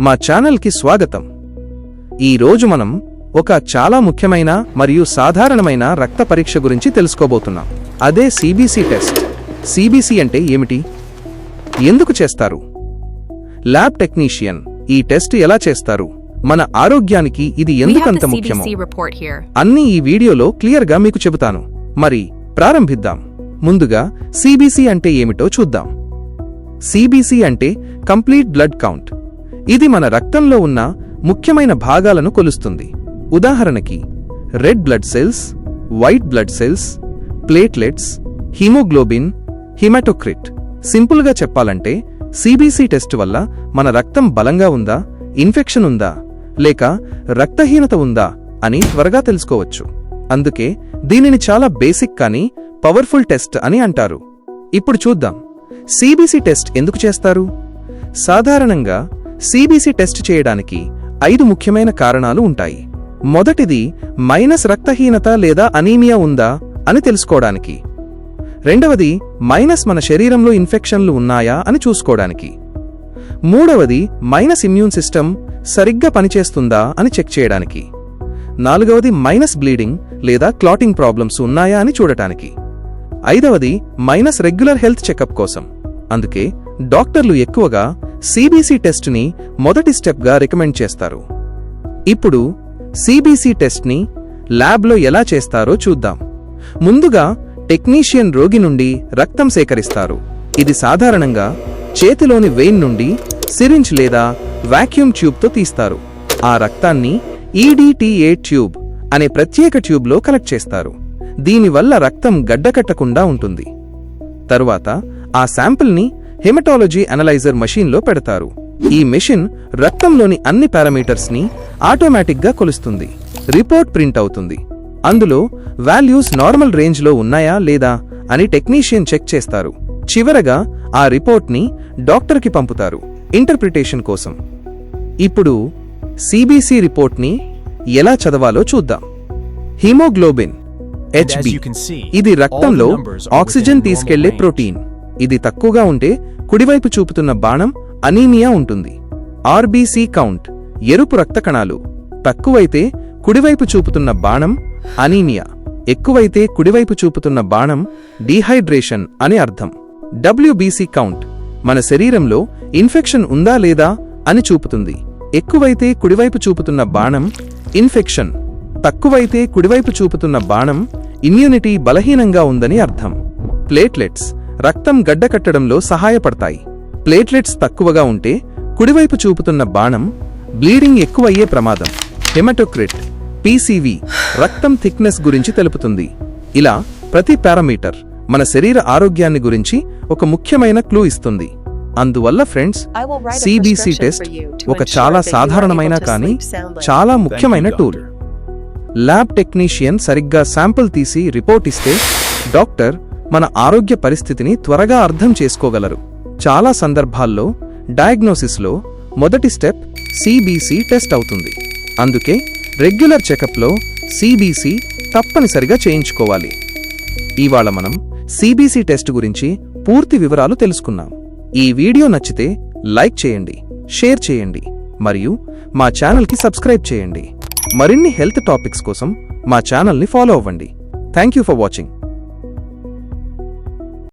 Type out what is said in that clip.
మా ఛానల్కి స్వాగతం. ఈ రోజు మనం ఒక చాలా ముఖ్యమైన మరియు సాధారణమైన రక్త పరీక్ష గురించి తెలుసుకోబోతున్నాం. అదే సిబిసి టెస్ట్. సిబిసి అంటే ఏమిటి? ఎందుకు చేస్తారు? ల్యాబ్ టెక్నీషియన్ ఈ టెస్ట్ ఎలా చేస్తారు? మన ఆరోగ్యానికి ఇది ఎందుకంత ముఖ్యమో అన్నీ ఈ వీడియోలో క్లియర్గా మీకు చెబుతాను. మరి ప్రారంభిద్దాం. ముందుగా సిబిసి అంటే ఏమిటో చూద్దాం. సిబిసి అంటే కంప్లీట్ బ్లడ్ కౌంట్. ఇది మన రక్తంలో ఉన్న ముఖ్యమైన భాగాలను కొలుస్తుంది. ఉదాహరణకి red blood cells, white blood cells, platelets, haemoglobin, హిమాటోక్రిట్. సింపుల్గా చెప్పాలంటే సిబిసి టెస్ట్ వల్ల మన రక్తం బలంగా ఉందా, ఇన్ఫెక్షన్ ఉందా, లేక రక్తహీనత ఉందా అని త్వరగా తెలుసుకోవచ్చు. అందుకే దీనిని చాలా బేసిక్ కానీ పవర్ఫుల్ టెస్ట్ అని అంటారు. ఇప్పుడు చూద్దాం, సిబిసి టెస్ట్ ఎందుకు చేస్తారు? సాధారణంగా సిబిసి టెస్ట్ చేయడానికి 5 ముఖ్యమైన కారణాలు ఉంటాయి. మొదటిది మైనస్ రక్తహీనత లేదా అనీమియా ఉందా అని తెలుసుకోవడానికి. రెండవది మైనస్ మన శరీరంలో ఇన్ఫెక్షన్లు ఉన్నాయా అని చూసుకోవడానికి. మూడవది మైనస్ ఇమ్యూన్ సిస్టమ్ సరిగ్గా పనిచేస్తుందా అని చెక్ చేయడానికి. నాలుగవది మైనస్ బ్లీడింగ్ లేదా క్లాటింగ్ ప్రాబ్లమ్స్ ఉన్నాయా అని చూడటానికి. ఐదవది మైనస్ రెగ్యులర్ హెల్త్ చెకప్ కోసం. అందుకే డాక్టర్లు ఎక్కువగా సిబిసి టెస్ట్ని మొదటి స్టెప్గా రికమెండ్ చేస్తారు. ఇప్పుడు సిబిసి టెస్ట్ని ల్యాబ్లో ఎలా చేస్తారో చూద్దాం. ముందుగా టెక్నీషియన్ రోగి నుండి రక్తం సేకరిస్తారు. ఇది సాధారణంగా చేతిలోని వెయిన్ నుండి సిరింజ్ లేదా వాక్యూమ్ ట్యూబ్తో తీస్తారు. ఆ రక్తాన్ని ఈడిటిఏ ట్యూబ్ అనే ప్రత్యేక ట్యూబ్లో కలెక్ట్ చేస్తారు. దీనివల్ల రక్తం గడ్డకట్టకుండా ఉంటుంది. తరువాత ఆ శాంపిల్ని హెమటాలజీ అనలైజర్ మెషిన్లో పెడతారు. ఈ మెషిన్ రక్తంలోని అన్ని పారామీటర్స్ని ఆటోమేటిక్గా కొలుస్తుంది. రిపోర్ట్ ప్రింట్ అవుతుంది. అందులో వాల్యూస్ నార్మల్ రేంజ్లో ఉన్నాయా లేదా అని టెక్నీషియన్ చెక్ చేస్తారు. చివరగా ఆ రిపోర్ట్ని డాక్టర్కి పంపుతారు ఇంటర్ప్రిటేషన్ కోసం. ఇప్పుడు సిబిసి రిపోర్ట్ని ఎలా చదవాలో చూద్దాం. హిమోగ్లోబిన్ HB ఇది రక్తంలో ఆక్సిజన్ తీసుకెళ్లే ప్రోటీన్. ఇది తక్కువగా ఉంటే కుడివైపు చూపుతున్న బాణం అనీమియా ఉంటుంది. ఆర్బీసీ కౌంట్ ఎరుపు రక్త కణాలు తక్కువైతే కుడివైపు చూపుతున్న బాణం అనీమియా, ఎక్కువైతే కుడివైపు చూపుతున్న బాణం డీహైడ్రేషన్ అని అర్థం. WBC కౌంట్ మన శరీరంలో ఇన్ఫెక్షన్ ఉందా లేదా అని చూపుతుంది. ఎక్కువైతే కుడివైపు చూపుతున్న బాణం ఇన్ఫెక్షన్, తక్కువైతే కుడివైపు చూపుతున్న బాణం ఇమ్యూనిటీ బలహీనంగా ఉందని అర్థం. ప్లేట్లెట్స్ రక్తం గడ్డకట్టడంలో సహాయపడతాయి. ప్లేట్లెట్స్ తక్కువగా ఉంటే కుడివైపు చూపుతున్న బాణం బ్లీడింగ్ ఎక్కువయ్యే ప్రమాదం. హెమటోక్రిట్ PCV రక్తం థిక్నెస్ గురించి తెలుపుతుంది. ఇలా ప్రతి పారామీటర్ మన శరీర ఆరోగ్యాన్ని గురించి ఒక ముఖ్యమైన క్లూ ఇస్తుంది. అందువల్ల ఫ్రెండ్స్, సిబిసి టెస్ట్ ఒక చాలా సాధారణమైన కానీ చాలా ముఖ్యమైన టూల్. ల్యాబ్ టెక్నీషియన్ సరిగ్గా శాంపిల్ తీసి రిపోర్ట్ ఇస్తే డాక్టర్ మన ఆరోగ్య పరిస్థితిని త్వరగా అర్థం చేసుకోగలరు. చాలా సందర్భాల్లో డయాగ్నోసిస్లో మొదటి స్టెప్ సిబిసి టెస్ట్ అవుతుంది. అందుకే రెగ్యులర్ చెకప్లో సిబిసి తప్పనిసరిగా చేయించుకోవాలి. ఇవాళ మనం సిబిసి టెస్ట్ గురించి పూర్తి వివరాలు తెలుసుకున్నాం. ఈ వీడియో నచ్చితే లైక్ చేయండి, షేర్ చేయండి మరియు మా ఛానల్కి సబ్స్క్రైబ్ చేయండి. మరిన్ని హెల్త్ టాపిక్స్ కోసం మా ఛానల్ని ఫాలో అవ్వండి. Thank you for watching.